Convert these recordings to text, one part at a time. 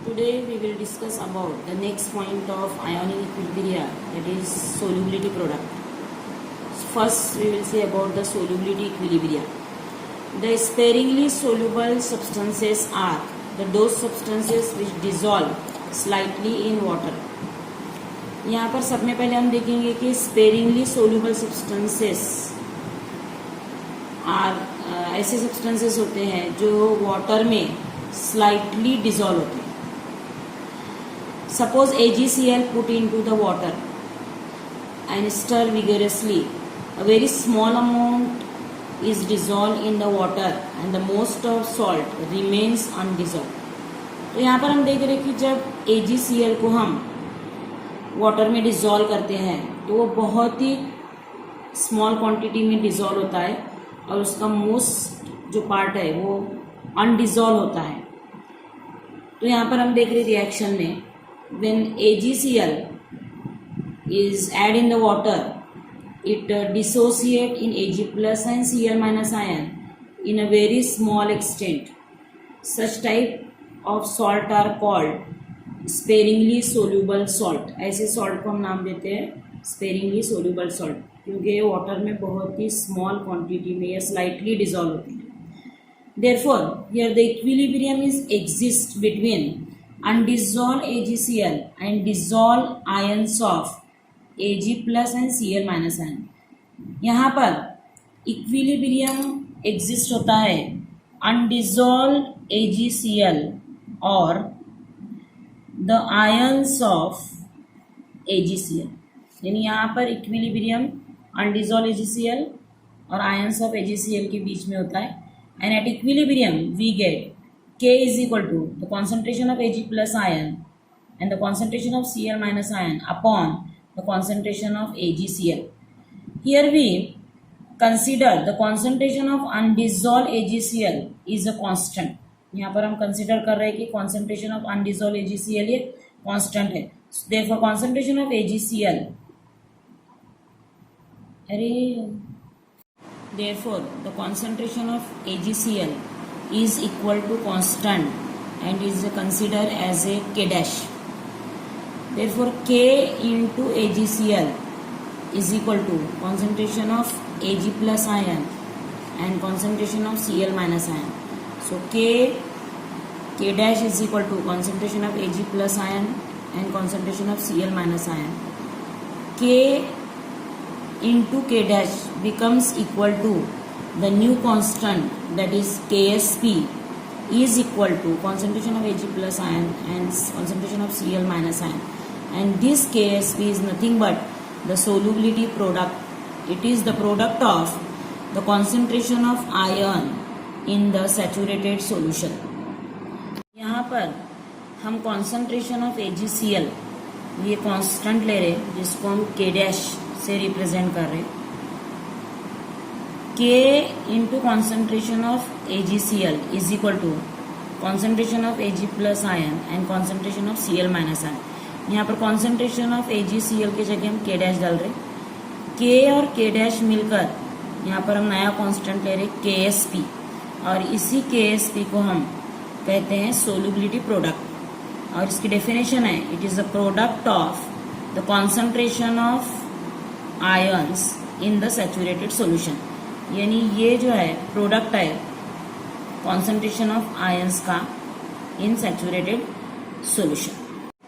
Today we will discuss about the next point of ionic equilibria, that is solubility product. First we will say about the solubility equilibria. The sparingly soluble substances are those substances which dissolve slightly in water. यहाँ पर सब में पहले हम देखेंगे कि sparingly soluble substances ऐसे substances होते हैं जो वाटर में स्लाइटली डिसॉल्व होते हैं. Suppose AgCl put into the water and stir vigorously. A very small amount is dissolved in the water and the most of salt remains undissolved. तो यहाँ पर हम देख रहे हैं कि जब AgCl को हम वाटर में डिसॉल्व करते हैं तो वो बहुत ही स्मॉल क्वांटिटी में डिसॉल्व होता है और उसका मोस्ट जो पार्ट है वो अनडिसॉल्व होता है. तो यहाँ पर हम देख रहे रिएक्शन में when AgCl is add in the water, it dissociate in Ag plus and Cl minus ion in a very small extent. Such type of salt are called sparingly soluble salt. ऐसे salt को हम नाम देते हैं sparingly soluble salt क्योंकि ये water में बहुत ही स्मॉल क्वांटिटी में या स्लाइटली डिसॉल्व होती है. Therefore, here the equilibrium is exist between undissolved AgCl and dissolved ions of Ag plus and Cl minus ion. यहाँ पर इक्विलिब्रियम एग्जिस्ट होता है undissolved AgCl और the ions of AgCl. यानी यहाँ पर इक्विलिब्रियम undissolved AgCl और ions of AgCl के बीच में होता है. And at equilibrium we get K is equal to the concentration of Ag plus ion and the concentration of Cl minus ion upon the concentration of AgCl. Here we consider the concentration of undissolved AgCl is a constant. यहाँ पर हम consider कर रहे हैं कि concentration of undissolved AgCl ये constant है. Therefore concentration of AgCl Therefore the concentration of AgCl is equal to constant and is considered as a K dash. Therefore K into AgCl is equal to concentration of Ag plus ion and concentration of Cl minus ion. So K dash is equal to concentration of Ag plus ion and concentration of Cl minus ion. K into K dash becomes equal to the new constant, that is Ksp is equal to concentration of Ag plus ion and concentration of Cl minus ion, and this Ksp is nothing but the solubility product. It is the product of the concentration of ion in the saturated solution. यहाँ पर हम concentration of AgCl ये constant ले रहे हैं जिसको हम K dash से रिप्रेजेंट कर रहे हैं. K into concentration of AgCl is equal to concentration of Ag plus ion and concentration of Cl minus ion. यहाँ पर concentration of AgCl की जगह हम K dash डाल रहे हैं. K और K dash मिलकर यहाँ पर हम नया कांस्टेंट ले रहे हैं Ksp और इसी Ksp को हम कहते हैं solubility product और इसकी डेफिनेशन है it is the product of the concentration of ions in the saturated solution. यानी ये जो है प्रोडक्ट है कॉन्सेंट्रेशन ऑफ आयंस का इन सैचुरेटेड सॉल्यूशन.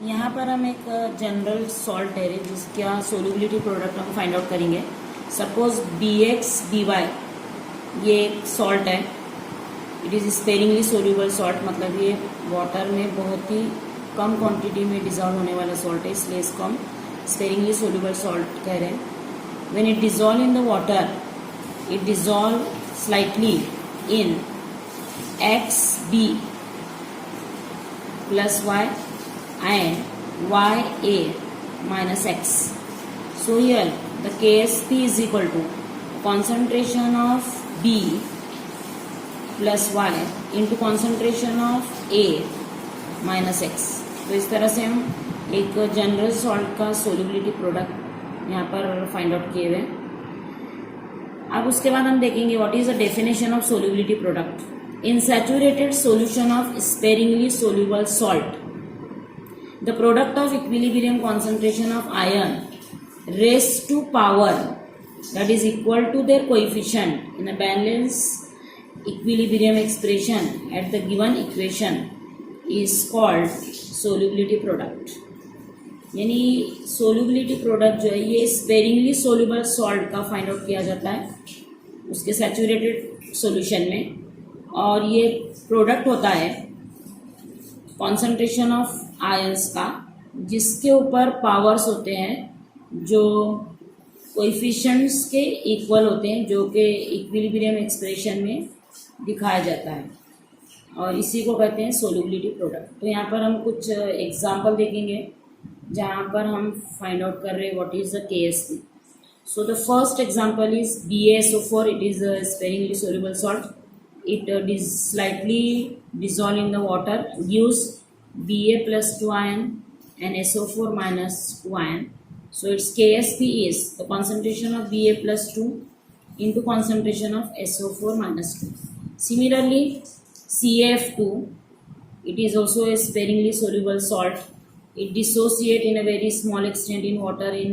यहाँ पर हम एक जनरल सॉल्ट है जिसका सोल्यूबिलिटी प्रोडक्ट हम फाइंड आउट करेंगे. सपोज BX/BY ये एक सॉल्ट है. It is sparingly soluble salt, मतलब ये वाटर में बहुत ही कम क्वांटिटी में डिजॉल्व होने वाला सॉल्ट है, इसलिए इसको हम स्पेरिंगली सोल्यूबल सॉल्ट कह रहे हैं. When it dissolve in the water, it dissolve slightly in Xb plus Y and Ya minus X. So here the Ksp is equal to concentration of B plus Y into concentration of A minus X. तो इस तरह से हम एक general salt का solubility product यहाँ पर find out किए हुए. अब उसके बाद हम देखेंगे what is the definition of solubility product. In saturated solution of sparingly soluble salt, The product of equilibrium concentration of ion raised to power that is equal to their coefficient in a balanced equilibrium expression at the given equation is called solubility product. यानी solubility product जो है ये sparingly soluble salt का find out किया जाता है उसके saturated solution में, और ये प्रोडक्ट होता है कॉन्सेंट्रेशन ऑफ आयंस का जिसके ऊपर पावर्स होते हैं जो कोएफिशिएंट्स के इक्वल होते हैं, जो कि इक्विलिब्रियम एक्सप्रेशन में दिखाया जाता है, और इसी को कहते हैं सोल्यूबिलिटी प्रोडक्ट। तो यहाँ पर हम कुछ एग्जांपल देखेंगे जहाँ पर हम फाइंड आउट कर रहे हैं what is the KSP। So the first example is BaSO4. It is a sparingly soluble salt. It is slightly dissolved in the water, gives Ba plus 2 ion and SO4 minus 2 ion. So its KSP is the concentration of Ba plus 2 into concentration of SO4 minus 2. Similarly, CaF2, it is also a sparingly soluble salt. It dissociates in a very small extent in water in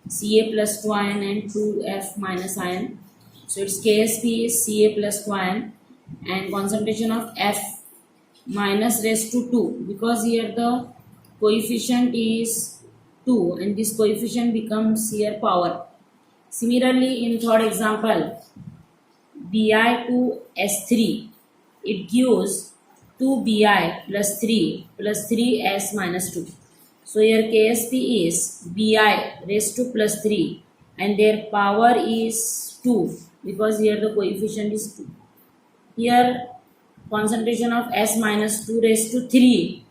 Ca plus 2 ion and 2F minus ion. So its KSP is Ca plus 2 ion and concentration of F minus raised to 2, because here the coefficient is 2 and this coefficient becomes here power. Similarly, in third example, Bi2S3, it gives 2Bi plus 3S minus 2. So here KSP is Bi raised to plus 3 and their power is 2 because here the coefficient is 2. Here concentration of S minus 2 raised to 3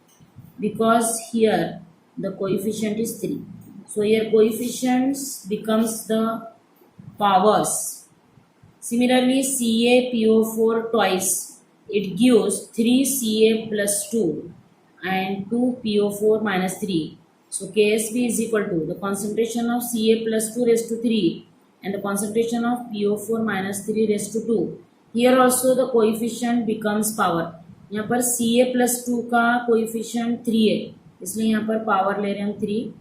because here the coefficient is 3. So here coefficients becomes the powers. Similarly, CaPO4 twice, it gives 3Ca plus 2 and 2PO4 minus 3. So KSP is equal to the concentration of Ca plus 2 raised to 3 and the concentration of PO4 minus 3 raised to 2. Here also the coefficient becomes power. यहाँ पर Ca plus 2 का coefficient 3 है, इसलिए यहाँ पर power ले रहे हैं हम 3।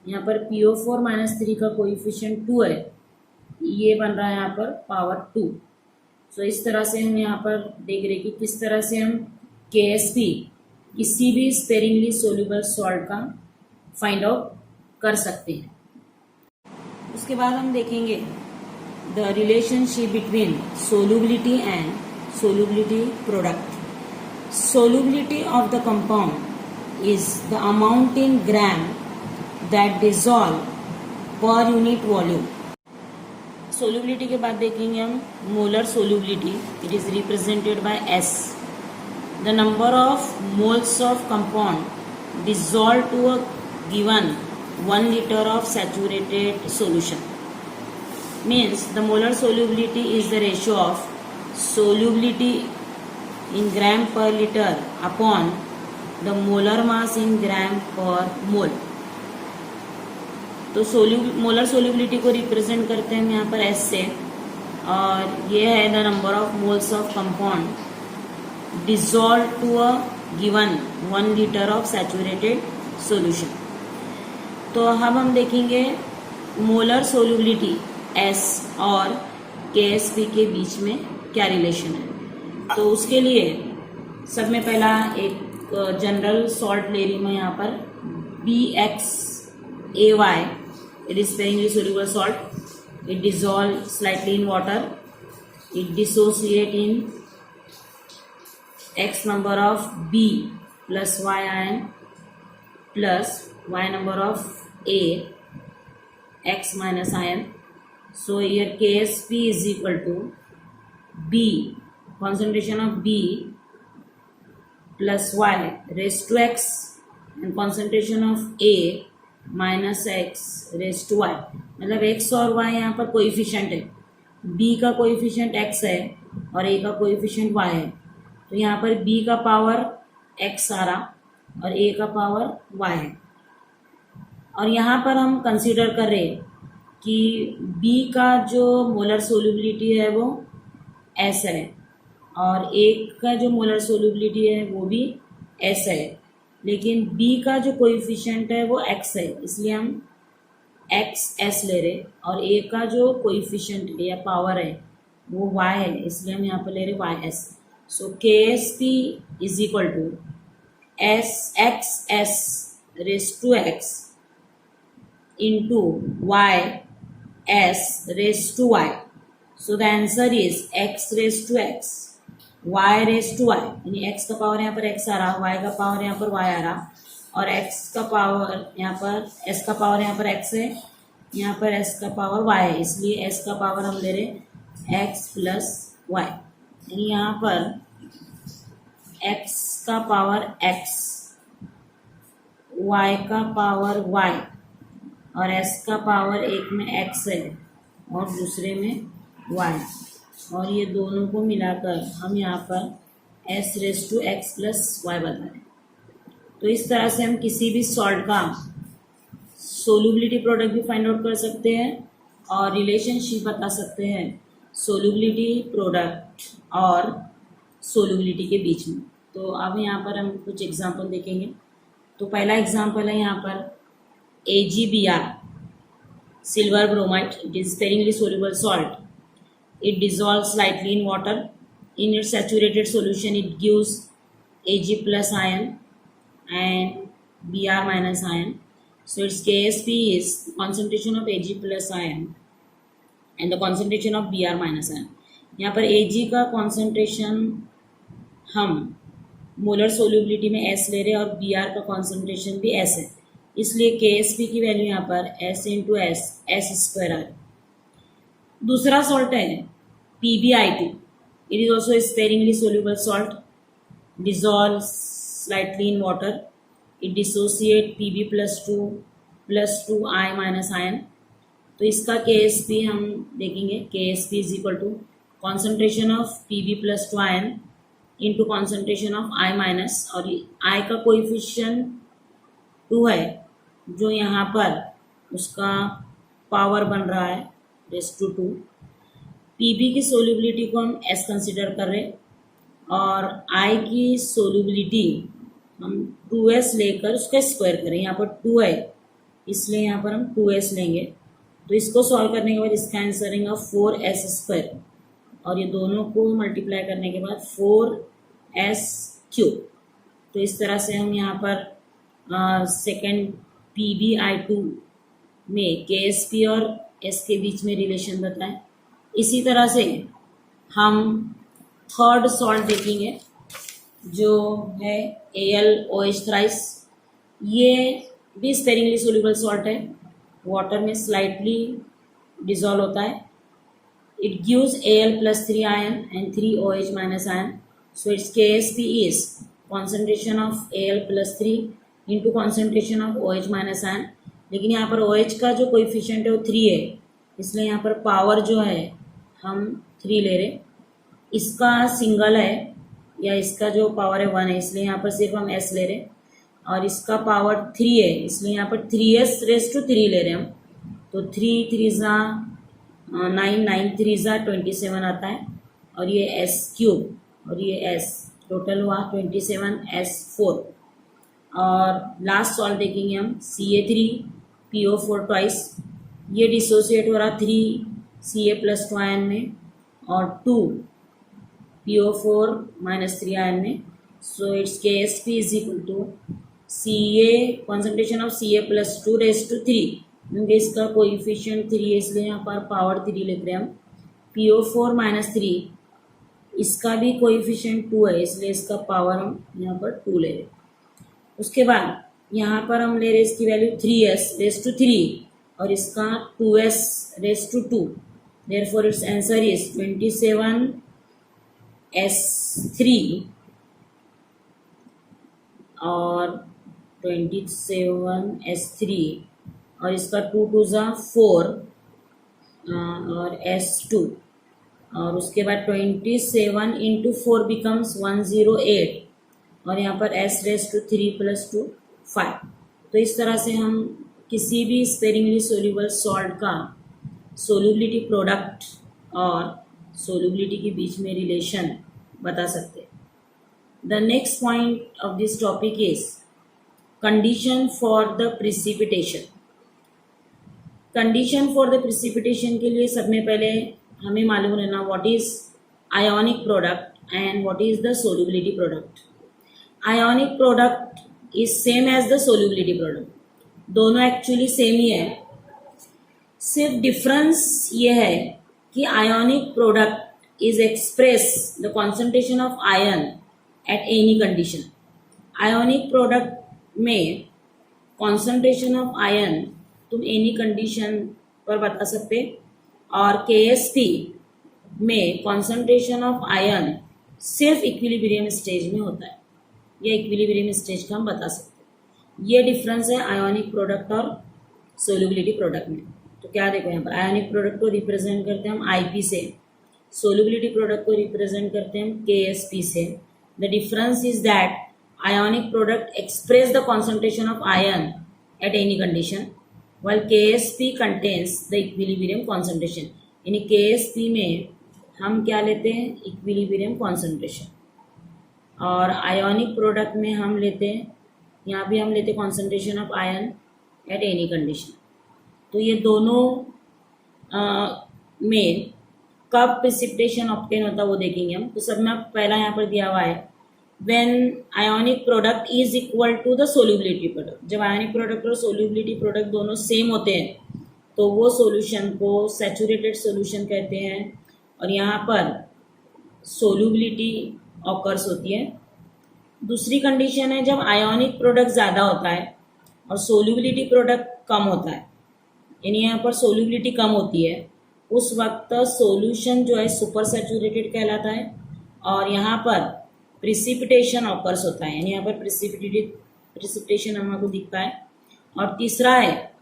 यहाँ पर PO4 minus 3 का coefficient 2 है, ये बन रहा है यहाँ पर पावर 2। सो इस तरह से हम यहाँ पर देख रहे हैं कि किस तरह से हम KSP किसी भी स्पेरिंगली सोल्यूबल सॉल्ट का फाइंड आउट कर सकते हैं। उसके बाद हम देखेंगे the relationship between solubility and solubility product. Solubility of the compound is the amount in gram that dissolve per unit volume. Solubility के बाद देखेंगे हम molar solubility. It is represented by S, the number of moles of compound dissolved to a given 1 liter of saturated solution. Means the molar solubility is the ratio of solubility in gram per liter upon the molar mass in gram per mole. तो molar solubility को represent करते हैं यहाँ पर S से, और ये है the number of moles of compound dissolved to a given 1 liter of saturated solution. तो अब हम देखेंगे मोलर सोल्यूबिलिटी S और KSP के बीच में क्या रिलेशन है। तो उसके लिए सब में पहला एक जनरल सॉल्ट ले रही मैं यहाँ पर BXAY. It is sparingly soluble salt. It dissolves slightly in water. It dissociates in X number of B plus Y ion plus Y number of A X minus ion. So here KSP is equal to B, concentration of B plus Y raised to X and concentration of A minus X raised to Y. मतलब X और Y यहाँ पर coefficient है, B का coefficient X है और A का coefficient Y है। तो यहाँ पर B का पावर X आ रहा और A का पावर Y है, और यहाँ पर हम कंसीडर कर रहे हैं कि B का जो मोलर सोल्यूबिलिटी है वो S है और A का जो मोलर सोल्यूबिलिटी है वो भी S है। लेकिन b का जो कोइफिशिएंट है वो x है, इसलिए हम एक्स एस ले रहे, और ए का जो कोइफिशिएंट है या पावर है वो y है, इसलिए हम यहाँ पर ले रहे Y s. So K s p is equal to s x s raise to x into y s raise to y. So the answer is x raise to x y raise to y, यानी x का power यहाँ पर x आ रहा, Y का power यहाँ पर Y आ रहा, और एक्स का पावर यहाँ पर एस का पावर यहाँ पर एक्स है, यहाँ पर एस का पावर वाई है, इसलिए एस का पावर हम ले रहे एक्स प्लस वाई। यानी यहाँ पर एक्स का पावर एक्स, वाई का पावर वाई, और एस का पावर एक में एक्स है और दूसरे में वाई, और ये दोनों को मिलाकर हम यहाँ पर S raise to x plus y बता रहे हैं। तो इस तरह से हम किसी भी सॉल्ट का सोल्यूबिलिटी प्रोडक्ट भी फाइंड आउट कर सकते हैं और रिलेशनशिप बता सकते हैं सोल्यूबिलिटी प्रोडक्ट और सोल्यूबिलिटी के बीच में। तो अब यहाँ पर हम कुछ एग्जांपल देखेंगे। तो पहला एग्जांपल है यहाँ पर AgBr silver bromide, it is sparingly soluble salt, it dissolves slightly in water. In its saturated solution it gives Ag plus ion and Br minus ion. So its Ksp is concentration of Ag plus ion and the concentration of Br minus ion. यहाँ पर Ag का concentration हम molar solubility में S ले रहे हैं और Br का concentration भी S है, इसलिए Ksp की वैल्यू यहाँ पर S into s s square आ रही। दूसरा सॉल्ट है PbI2, it is also a sparingly soluble salt, dissolves slightly in water, it dissociate Pb plus 2 I minus ion। तो इसका Ksp हम देखेंगे, Ksp is equal to concentration of Pb plus 2 ion into concentration of I minus, और I का coefficient 2 है जो यहाँ पर उसका पावर बन रहा है रेस टू 2। Pb की सोल्यूबिलिटी को हम S कंसिडर कर रहे और I की सोल्यूबिलिटी हम 2S लेकर उसका स्क्वायर करें, यहाँ पर 2 है इसलिए यहाँ पर हम 2S लेंगे। तो इसको सॉल्व करने के बाद इसका आंसर आएगा 4S स्क्वायर, और ये दोनों को मल्टीप्लाई करने के बाद 4S क्यूब। तो इस तरह से हम यहाँ पर सेकेंड PbI2 में Ksp और S के बीच में रिलेशन बताएं। इसी तरह से हम थर्ड सॉल्ट देखेंगे जो है AlOH थ्राइस। ये भी स्पेरिंगली सोल्यूबल सॉल्ट है, वाटर में स्लाइटली डिजॉल्व होता है। It gives Al plus 3 ion and 3 OH minus ion. So its Ksp is concentration of Al plus 3 into concentration of OH minus ion। लेकिन यहाँ पर OH का जो कोइफिशिएंट है वो 3 है, इसलिए यहाँ पर पावर जो है हम 3 ले रहे। इसका सिंगल है या इसका जो पावर है 1 है, इसलिए यहाँ पर सिर्फ हम S ले रहे, और इसका पावर 3 है इसलिए यहाँ पर 3S रेस टू 3 ले रहे हम। तो 3 3 ज़ा 9, 9 3 ज़ा 27 आता है, और ये S क्यूब और ये S टोटल हुआ 27S4। और लास्ट सॉल्व देखेंगे हम Ca3PO4 ट्वाइस। ये डिसोसिएट हो रहा 3 Ca प्लस 2 आयन में और 2 PO4 माइनस 3 आयन में। So it's Ksp is equal to Ca concentration of Ca plus 2 raise to 3, क्योंकि इसका कोइफिशिएंट 3 है इसलिए यहाँ पर पावर 3 लिख रहे हैं हम। PO4 माइनस 3, इसका भी कोइफिशिएंट 2 है इसलिए इसका पावर हम यहाँ पर 2 ले रहे हैं। उसके बाद यहाँ पर हम ले रहे इसकी वैल्यू 3S रेस टू 3 और इसका 2S raise to 2। Therefore it's answer is 27S3 और 27S3 और इसका 2 2 ज़ा 4 और S2, और उसके बाद 27 इंटू 4 बिकम्स 108, और यहाँ पर S रेस टू 3 प्लस 2 5। तो इस तरह से हम किसी भी स्पेरिंगली सोल्यूबल सॉल्ट का सोल्यूबिलिटी प्रोडक्ट और सोल्यूबिलिटी के बीच में रिलेशन बता सकते हैं। The next point of this topic is condition for the precipitation. Condition for the precipitation के लिए सब में पहले हमें मालूम रहना what is ionic product and what is the solubility product. Ionic product is same as the solubility product, दोनों actually same ही है, सिर्फ डिफरेंस ये है कि ionic product is express the concentration of ion at any condition. Ionic product में concentration of ion तुम any condition पर बता सकते, और KSP में कॉन्सेंट्रेशन ऑफ आयन सिर्फ इक्विलिब्रियम स्टेज में होता है, या इक्विलिब्रियम स्टेज का हम बता सकते। ये डिफरेंस है आयोनिक प्रोडक्ट और सोल्युबिलिटी प्रोडक्ट में। तो क्या देखो यहाँ पर आयोनिक प्रोडक्ट को रिप्रेजेंट करते हैं हम IP से, सोल्युबिलिटी प्रोडक्ट को रिप्रेजेंट करते हैं हम KSP से। The difference is that ionic product express the concentration of ion at any condition while KSP contains the equilibrium concentration। यानी KSP में हम क्या लेते हैं, इक्विलिब्रियम कॉन्सेंट्रेशन, और आयोनिक प्रोडक्ट में हम लेते हैं, यहाँ भी हम लेते हैं concentration of ion at any condition. तो ये दोनों में कब प्रिसिपिटेशन ऑब्टेन होता है वो देखेंगे हम। तो सब में पहला यहाँ पर दिया हुआ है when ionic product is equal to the solubility product। जब आयोनिक प्रोडक्ट और सोल्यूबिलिटी प्रोडक्ट दोनों सेम होते हैं तो वो सॉल्यूशन को सैचुरेटेड सॉल्यूशन कहते हैं, और यहाँ पर सोल्यूबिलिटी ऑकर्स होती है। दूसरी कंडीशन है जब आयोनिक प्रोडक्ट ज़्यादा होता है और सोल्यूबिलिटी प्रोडक्ट कम होता है, यानी यहाँ पर सोल्यूबिलिटी कम होती है, उस वक्त सॉल्यूशन जो है सुपर सैचुरेटेड कहलाता है, और यहाँ पर प्रिसिपिटेशन ऑकर्स होता है, यानी यहाँ पर प्रिसिपिटेशन हमको दिखता है। और तीसरा है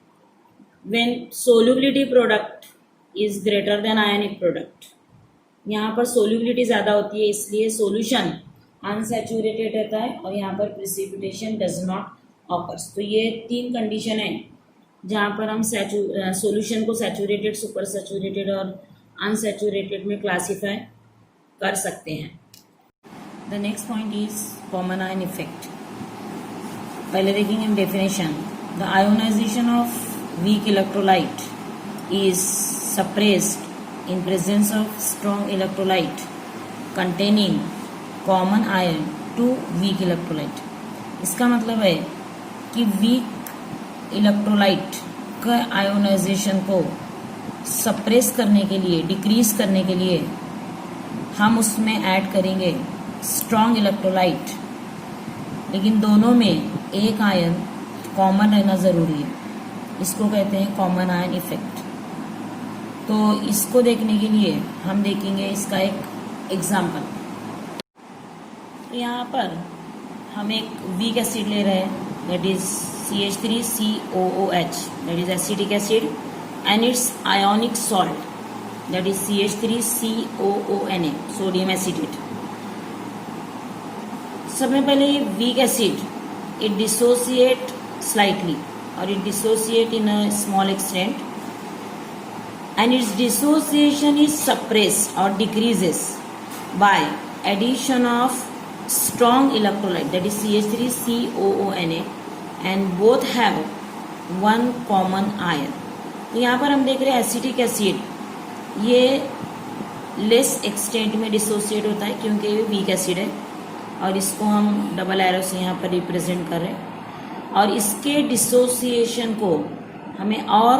when solubility product is greater than ionic product. यहाँ पर सोल्युबिलिटी ज़्यादा होती है इसलिए सॉल्यूशन अनसैचुरेटेड रहता है, और यहाँ पर प्रिसिपिटेशन डज नॉट ऑकर्स। तो ये तीन कंडीशन है जहाँ पर हम सॉल्यूशन को सैचुरेटेड, सुपर सैचुरेटेड और अनसैचुरेटेड में क्लासीफाई कर सकते हैं। The next point is common ion effect। पहले देखेंगे हम definition। The ionization of weak electrolyte is suppressed in presence of strong electrolyte containing common ion to weak electrolyte। इसका मतलब है कि weak electrolyte का ionization को suppress करने के लिए, decrease करने के लिए हम उसमें ऐड करेंगे स्ट्रॉन्ग इलेक्ट्रोलाइट, लेकिन दोनों में एक आयन कॉमन रहना ज़रूरी है, इसको कहते हैं कॉमन आयन इफेक्ट। तो इसको देखने के लिए हम देखेंगे इसका एक एग्जाम्पल। तो यहाँ पर हम एक वीक एसिड ले रहे हैं, that is CH3COOH, that is acetic acid, and its ionic salt, that is CH3COONA, sodium acetate. सबसे पहले weak acid it dissociate slightly, और it dissociate in a small extent, and its dissociation is suppressed और decreases by addition of strong electrolyte, that is CH3COONA, and both have one common ion. तो यहाँ पर हम देख रहे हैं acetic acid ये लेस एक्सटेंट में डिसोसिएट होता है क्योंकि ये वीक एसिड है, और इसको हम डबल एरो से यहाँ पर रिप्रेजेंट कर रहे हैं, और इसके डिसोसिएशन को हमें और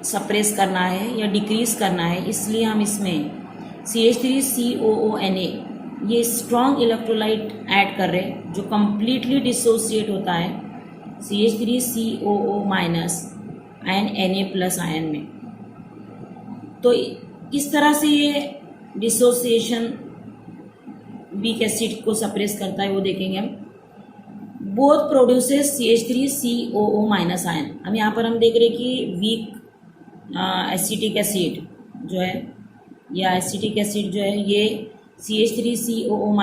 सप्रेस करना है या डिक्रीज करना है, इसलिए हम इसमें CH3COONA ये स्ट्रॉन्ग इलेक्ट्रोलाइट ऐड कर रहे हैं जो कम्प्लीटली डिसोसिएट होता है CH3COO- आयन Na+ आयन में। तो इस तरह से ये डिसोसिएशन वीक एसिड को सप्रेस करता है, वो देखेंगे हम। Both produces CH3COO- ion. हम यहाँ पर हम देख रहे हैं कि वीक एसिटिक एसिड जो है, या एसिटिक एसिड जो है, ये CH3COO-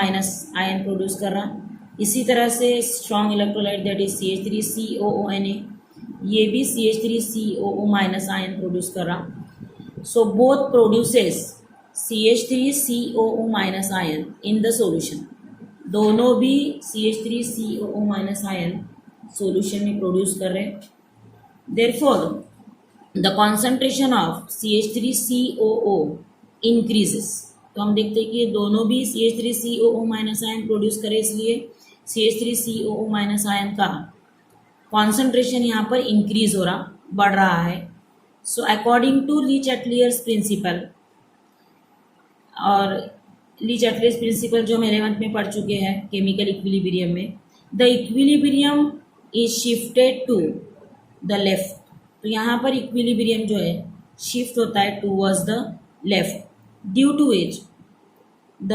आयन प्रोड्यूस कर रहा। इसी तरह से strong electrolyte that is CH3COONA ये भी CH3COO- आयन प्रोड्यूस कर रहा। So both produces CH3COO- ion in the solution. दोनों भी CH3COO- आयन सोल्यूशन में प्रोड्यूस कर रहे हैं। Therefore the concentration of CH3COO increases. तो हम देखते हैं कि ये दोनों भी CH3COO माइनस आयन प्रोड्यूस करे, इसलिए CH3COO माइनस आयन का कॉन्सेंट्रेशन यहाँ पर इंक्रीज हो रहा, बढ़ रहा है। So according to Le Chatelier's principle, और ली चैटलियर्स प्रिंसिपल जो हम 11th में पढ़ चुके हैं केमिकल इक्विलिब्रियम में, the equilibrium is shifted to the left. तो यहाँ पर इक्विलिब्रियम जो है शिफ्ट होता है towards the left, due to which the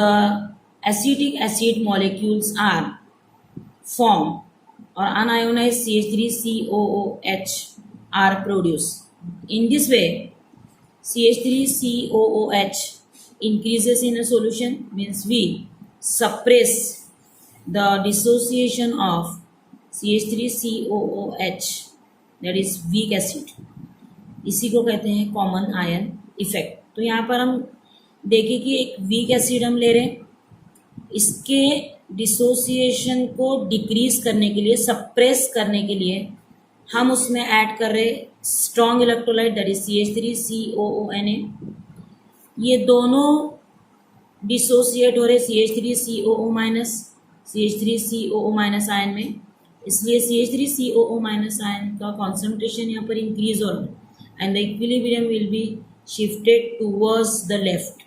acetic acid molecules are form और unionised CH3COOH are produced. In this way, CH3COOH increases in a solution, means we suppress the dissociation of CH3COOH, that is weak acid. इसी को कहते हैं common ion effect. तो यहाँ पर हम देखें कि एक वीक एसिड हम ले रहे हैं, इसके डिसोसिएशन को डिक्रीज करने के लिए, सप्रेस करने के लिए हम उसमें ऐड कर रहे strong electrolyte, that is CH3COONA। ये दोनों डिसोसिएट हो रहे CH3COO minus CH3COO minus ion में, इसलिए CH3COO माइनस आयन का कॉन्सेंट्रेशन यहाँ पर इंक्रीज हो रहा है and the equilibrium will be shifted towards the left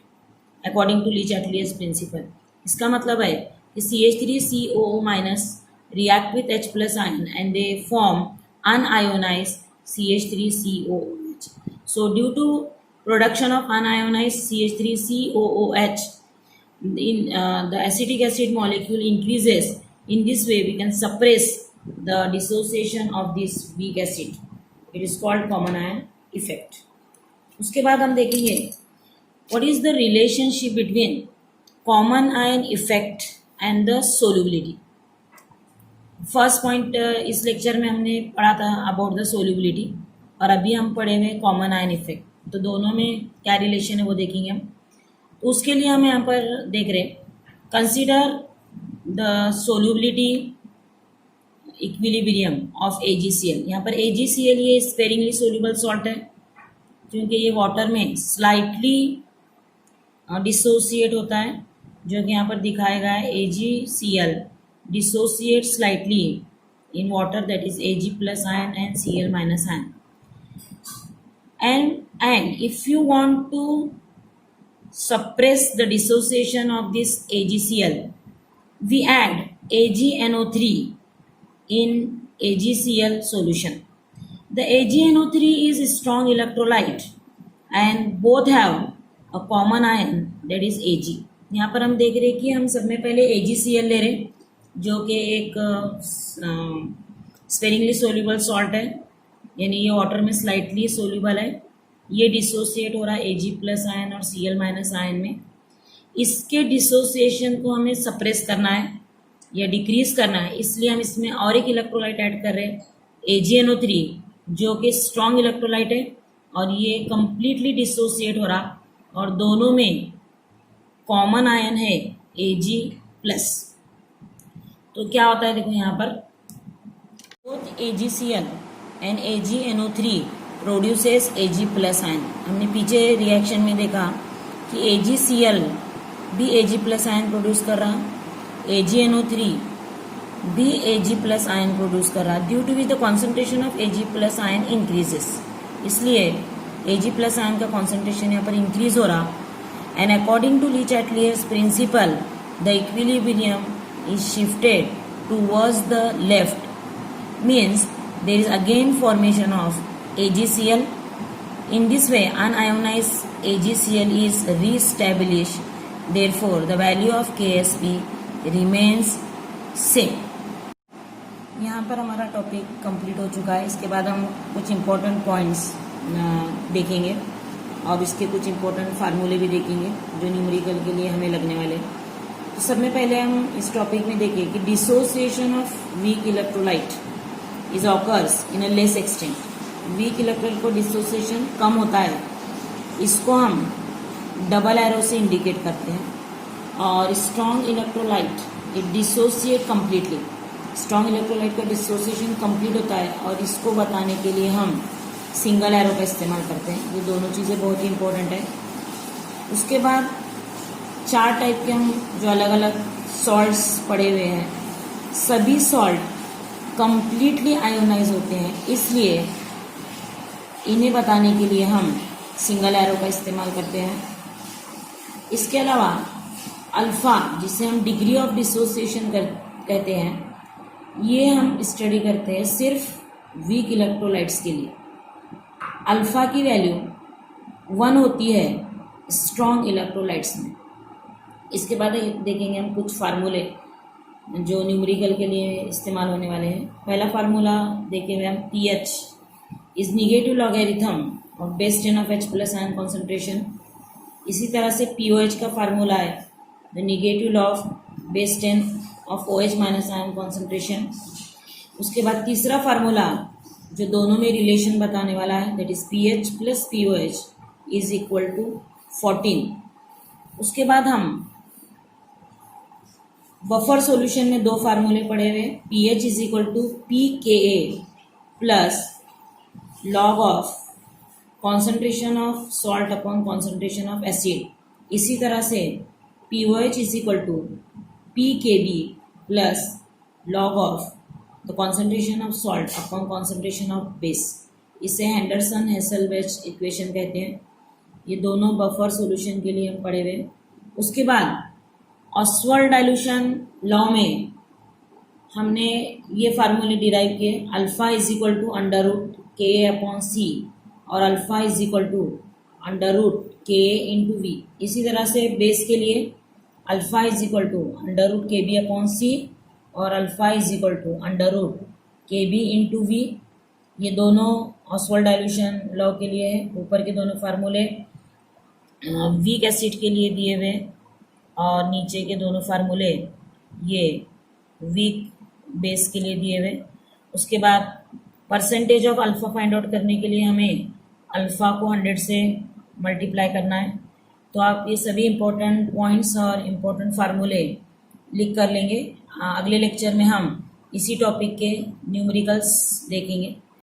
according to Le Chatelier's principle. इसका मतलब है कि CH3COO minus react with H plus ion and they form unionized CH3COOH. So due to production of unionized CH3COOH, the acetic acid molecule increases. In this way we can suppress the dissociation of this weak acid. It is called common ion effect. उसके बाद हम देखेंगे what is the relationship between common ion effect and the solubility. First point इस lecture में हमने पढ़ा था about the solubility, और अभी हम पढ़े हुए कॉमन आयन इफेक्ट। तो दोनों में क्या रिलेशन है वो देखेंगे हम। तो उसके लिए हम यहाँ पर देख रहे consider the solubility equilibrium of AgCl। यहाँ पर AgCl ये स्पेरिंगली सोल्यूबल सॉल्ट है, क्योंकि ये वाटर में स्लाइटली डिसोसिएट होता है, जो कि यहाँ पर दिखाया गया है AgCl dissociate slightly in water, that is Ag plus ion and Cl minus ion. And if you want to suppress the dissociation of this AgCl, we add AgNO3 in AgCl solution. The AgNO3 is a strong electrolyte and both have a common ion, that is Ag. यहाँ पर हम देख रहे हैं कि हम सब में पहले AgCl ले रहे हैं, जो कि एक स्पेरिंगली सोल्यूबल सॉल्ट है, यानी ये वाटर में स्लाइटली सोल्यूबल है। ये डिसोसिएट हो रहा है Ag प्लस आयन और Cl माइनस आयन में। इसके डिसोसिएशन को हमें सप्रेस करना है या डिक्रीज करना है, इसलिए हम इसमें और एक इलेक्ट्रोलाइट ऐड कर रहे हैं AgNO3, जो कि स्ट्रॉन्ग इलेक्ट्रोलाइट है और ये कंप्लीटली डिसोसिएट हो रहा, और दोनों में कॉमन आयन है Ag प्लस। तो क्या होता है, देखो यहाँ पर both AgCl and AgNO3 produces Ag plus ion. हमने पीछे रिएक्शन में देखा कि AgCl भी Ag प्लस आयन प्रोड्यूस कर रहा, AgNO3 भी Ag प्लस आयन प्रोड्यूस कर रहा, due to which the concentration of Ag plus ion increases. इसलिए Ag प्लस आयन का कॉन्सेंट्रेशन यहाँ पर इंक्रीज हो रहा, and according to Le Chatelier's principle the equilibrium is shifted towards the left, means there is again formation of AgCl. In this way unionized AgCl is re-established, therefore the value of Ksp remains same. यहाँ पर हमारा topic complete हो चुका है। इसके बाद हम कुछ इम्पोर्टेंट पॉइंट्स देखेंगे और इसके कुछ इम्पोर्टेंट फार्मूले भी देखेंगे जो न्यूमेरिकल के लिए हमें लगने वाले हैं। तो सब में पहले हम इस टॉपिक में देखें कि dissociation of weak electrolyte is occurs in a less extent. Weak electrolyte को डिसोसिएशन कम होता है, इसको हम डबल एरो से इंडिकेट करते हैं, और strong electrolyte it dissociate completely, strong electrolyte का डिसोसिएशन कंप्लीट होता है और इसको बताने के लिए हम सिंगल एरो का इस्तेमाल करते हैं। ये दोनों चीज़ें बहुत ही इंपॉर्टेंट है। उसके बाद 4 टाइप के हम जो अलग अलग सॉल्ट्स पड़े हुए हैं, सभी सॉल्ट कंप्लीटली आयोनाइज होते हैं, इसलिए इन्हें बताने के लिए हम सिंगल एरो का इस्तेमाल करते हैं। इसके अलावा अल्फ़ा, जिसे हम डिग्री ऑफ डिसोसिएशन कहते हैं, ये हम स्टडी करते हैं सिर्फ वीक इलेक्ट्रोलाइट्स के लिए। अल्फ़ा की वैल्यू 1 होती है स्ट्रॉन्ग इलेक्ट्रोलाइट्स में। इसके बाद देखेंगे हम कुछ फार्मूले जो न्यूमेरिकल के लिए इस्तेमाल होने वाले हैं। पहला फार्मूला देखे हुए हम pH is negative logarithm of base 10 of H plus ion concentration. इसी तरह से pOH का फार्मूला है the negative of base 10 of OH minus ion concentration. उसके बाद तीसरा फार्मूला जो दोनों में रिलेशन बताने वाला है, that is pH plus pOH is equal to 14। उसके बाद हम बफर सॉल्यूशन में 2 फार्मूले पढ़े हुए, pH is equal to pKa plus log of concentration of salt upon concentration of acid. इसी तरह से pOH is equal to pKb plus log of the concentration of salt upon concentration of base. इसे Henderson Hasselbalch equation कहते हैं। ये दोनों buffer solution के लिए हम पढ़े हुए। उसके बाद ऑस्वाल्ड डाइल्यूशन लॉ में हमने ये फार्मूले डिराइव किए, alpha is equal to under root K upon C और alpha is equal to under root K into V. इसी तरह से बेस के लिए alpha is equal to under root K B upon C और alpha is equal to under root K B into V. ये दोनों Oswald dilution law के लिए है। ऊपर के दोनों फार्मूले वीक एसिड के लिए दिए हुए और नीचे के दोनों फार्मूले ये वीक बेस के लिए दिए हुए। उसके बाद percentage of alpha find out करने के लिए हमें अल्फ़ा को 100 से मल्टीप्लाई करना है। तो आप ये सभी इम्पोर्टेंट पॉइंट्स और इम्पोर्टेंट फार्मूले लिख कर लेंगे। अगले लेक्चर में हम इसी टॉपिक के न्यूमेरिकल्स देखेंगे।